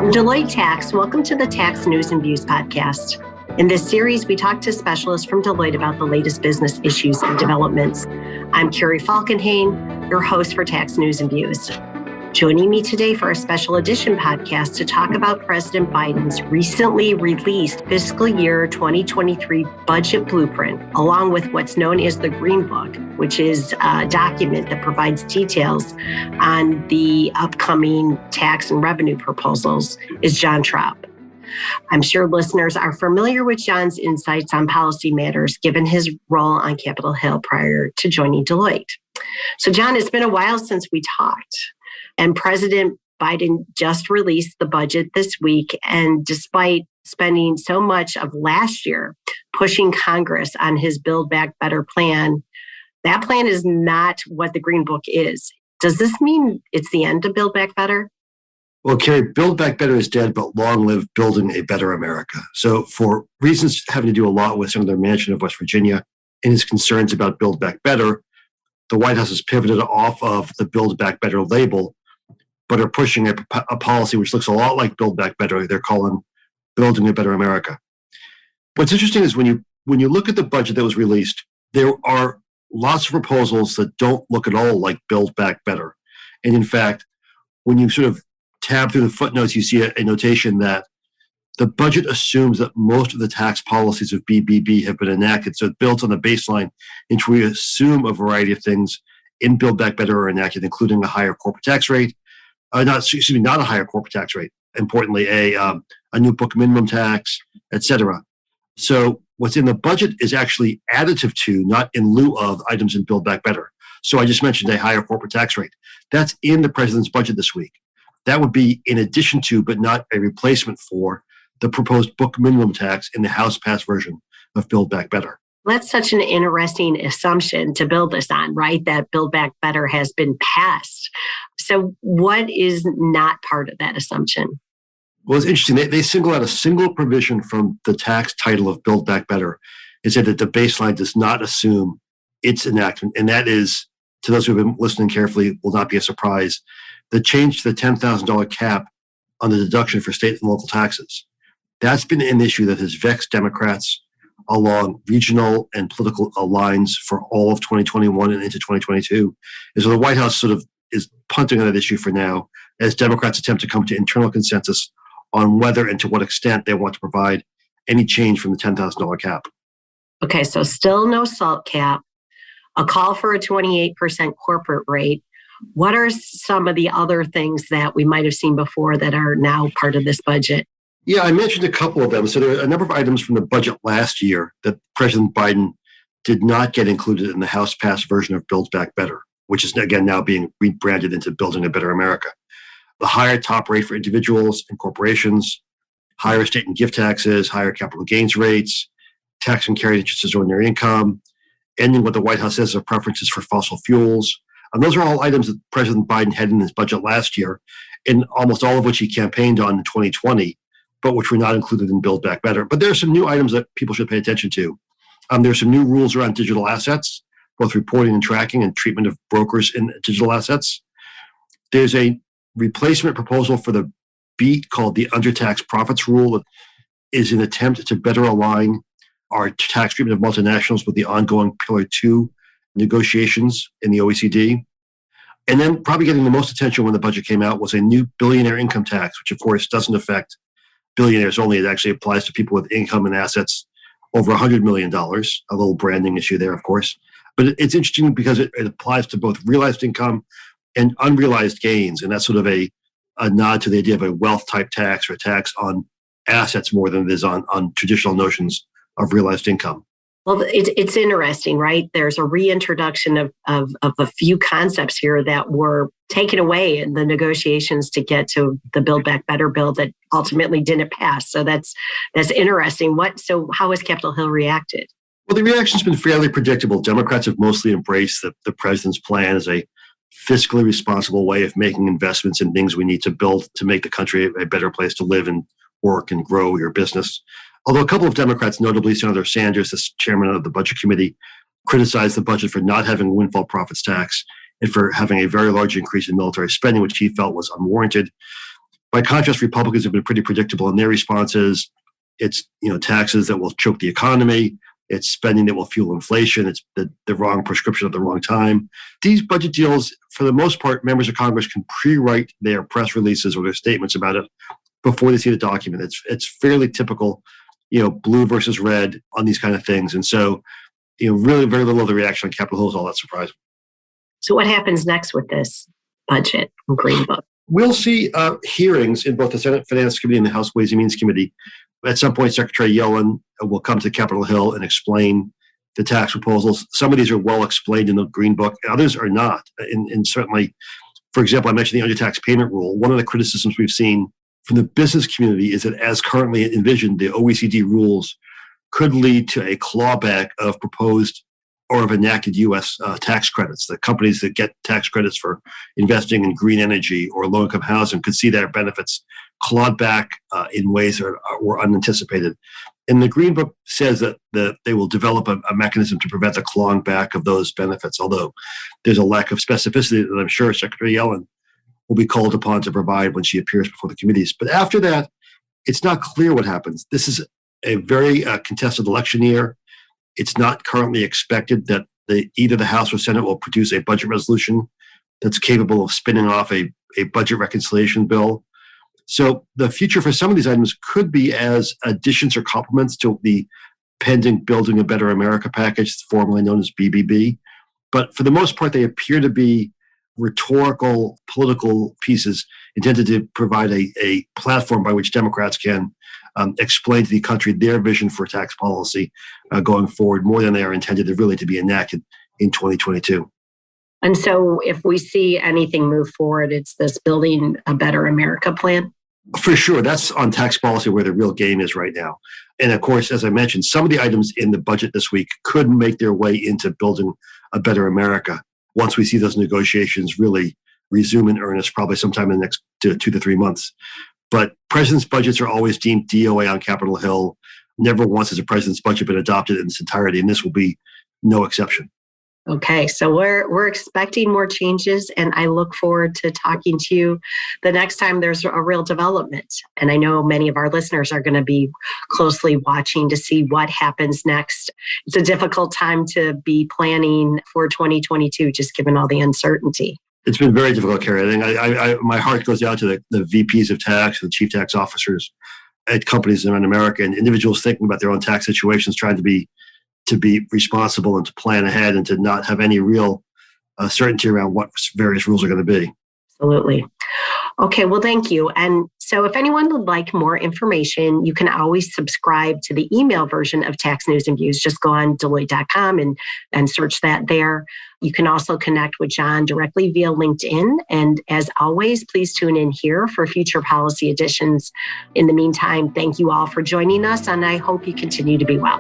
From Deloitte Tax, welcome to the Tax News and Views podcast. In this series, we talk to specialists from Deloitte about the latest business issues and developments. I'm Carrie Falkenhayn, your host for Tax News and Views. Joining me today for a special edition podcast to talk about President Biden's recently released fiscal year 2023 budget blueprint, along with what's known as the Green Book, which is a document that provides details on the upcoming tax and revenue proposals, is John Traub. I'm sure listeners are familiar with John's insights on policy matters, given his role on Capitol Hill prior to joining Deloitte. So, John, it's been a while since we talked. And President Biden just released the budget this week. And despite spending so much of last year pushing Congress on his Build Back Better plan, that plan is not what the Green Book is. Does this mean it's the end of Build Back Better? Well, Carrie, Build Back Better is dead, but long live building a better America. So for reasons having to do a lot with Senator Manchin of West Virginia and his concerns about Build Back Better, the White House has pivoted off of the Build Back Better label, but are pushing a policy which looks a lot like Build Back Better. They're calling Building a Better America. What's interesting is when you look at the budget that was released, there are lots of proposals that don't look at all like Build Back Better. And in fact, when you sort of tab through the footnotes, you see a notation that the budget assumes that most of the tax policies of BBB have been enacted. So it builds on the baseline in which we assume a variety of things in Build Back Better are enacted, including a higher corporate tax rate. Not a higher corporate tax rate. Importantly, a new book minimum tax, etc. So what's in the budget is actually additive to, not in lieu of, items in Build Back Better. So I just mentioned a higher corporate tax rate. That's in the president's budget this week. That would be in addition to, but not a replacement for, the proposed book minimum tax in the House-passed version of Build Back Better. That's such an interesting assumption to build this on, right? That Build Back Better has been passed. So what is not part of that assumption? Well, it's interesting. They single out a single provision from the tax title of Build Back Better. It said that the baseline does not assume its enactment. And that is, to those who have been listening carefully, will not be a surprise, the change to the $10,000 cap on the deduction for state and local taxes. That's been an issue that has vexed Democrats along regional and political lines for all of 2021 and into 2022. And so the White House sort of is punting on that issue for now as Democrats attempt to come to internal consensus on whether and to what extent they want to provide any change from the $10,000 cap. Okay, so still no SALT cap, a call for a 28% corporate rate. What are some of the other things that we might have seen before that are now part of this budget? Yeah, I mentioned a couple of them. So there are a number of items from the budget last year that President Biden did not get included in the House-passed version of Build Back Better, which is again now being rebranded into Building a Better America. The higher top rate for individuals and corporations, higher estate and gift taxes, higher capital gains rates, tax and carried interest as ordinary income, ending what the White House says are preferences for fossil fuels. And those are all items that President Biden had in his budget last year, and almost all of which he campaigned on in 2020, but which were not included in Build Back Better. But there are some new items that people should pay attention to. There are some new rules around digital assets, both reporting and tracking and treatment of brokers in digital assets. There's a replacement proposal for the BEAT called the Undertaxed Profits Rule that is an attempt to better align our tax treatment of multinationals with the ongoing Pillar 2 negotiations in the OECD. And then probably getting the most attention when the budget came out was a new billionaire income tax, which of course doesn't affect billionaires only. It actually applies to people with income and assets over $100 million, a little branding issue there, of course. But it's interesting because it applies to both realized income and unrealized gains. And that's sort of a nod to the idea of a wealth type tax or a tax on assets more than it is on traditional notions of realized income. Well, it's interesting, right? There's a reintroduction of a few concepts here that were taken away in the negotiations to get to the Build Back Better bill that ultimately didn't pass. So that's interesting. So how has Capitol Hill reacted? Well, the reaction's been fairly predictable. Democrats have mostly embraced the president's plan as a fiscally responsible way of making investments in things we need to build to make the country a better place to live and work and grow your business. Although a couple of Democrats, notably Senator Sanders, the chairman of the Budget Committee, criticized the budget for not having a windfall profits tax and for having a very large increase in military spending, which he felt was unwarranted. By contrast, Republicans have been pretty predictable in their responses. It's taxes that will choke the economy. It's spending that will fuel inflation. It's the wrong prescription at the wrong time. These budget deals, for the most part, members of Congress can pre-write their press releases or their statements about it before they see the document. It's fairly typical, blue versus red on these kind of things. And so, really very little of the reaction on Capitol Hill is all that surprising. So what happens next with this budget and Green Book? We'll see hearings in both the Senate Finance Committee and the House Ways and Means Committee. At some point, Secretary Yellen will come to Capitol Hill and explain the tax proposals. Some of these are well explained in the Green Book, others are not. And certainly, for example, I mentioned the undertax payment rule. One of the criticisms we've seen from the business community is that as currently envisioned, the OECD rules could lead to a clawback of proposed or of enacted U.S. Tax credits. The companies that get tax credits for investing in green energy or low-income housing could see their benefits clawed back in ways that were unanticipated. And the Green Book says that they will develop a mechanism to prevent the clawing back of those benefits, although there's a lack of specificity that I'm sure Secretary Yellen will be called upon to provide when she appears before the committees. But after that, it's not clear what happens. This is a very contested election year. It's not currently expected that either the House or Senate will produce a budget resolution that's capable of spinning off a budget reconciliation bill. So the future for some of these items could be as additions or complements to the pending Building a Better America package, formerly known as BBB. But for the most part, they appear to be rhetorical political pieces intended to provide a platform by which Democrats can explain to the country their vision for tax policy going forward, more than they are intended to be enacted in 2022. And so if we see anything move forward, it's this Building a Better America plan? For sure. That's on tax policy where the real game is right now. And of course, as I mentioned, some of the items in the budget this week could make their way into Building a Better America once we see those negotiations really resume in earnest, probably sometime in the next 2 to 3 months. But president's budgets are always deemed DOA on Capitol Hill. Never once has a president's budget been adopted in its entirety, and this will be no exception. Okay, so we're expecting more changes, and I look forward to talking to you the next time there's a real development. And I know many of our listeners are going to be closely watching to see what happens next. It's a difficult time to be planning for 2022, just given all the uncertainty. It's been very difficult, Carrie. I think my heart goes out to the VPs of tax, the chief tax officers at companies around America, and individuals thinking about their own tax situations, trying to be responsible and to plan ahead and to not have any real certainty around what various rules are going to be. Absolutely. Okay, well, thank you. And so if anyone would like more information, you can always subscribe to the email version of Tax News and Views. Just go on Deloitte.com and search that there. You can also connect with John directly via LinkedIn. And as always, please tune in here for future policy editions. In the meantime, thank you all for joining us, and I hope you continue to be well.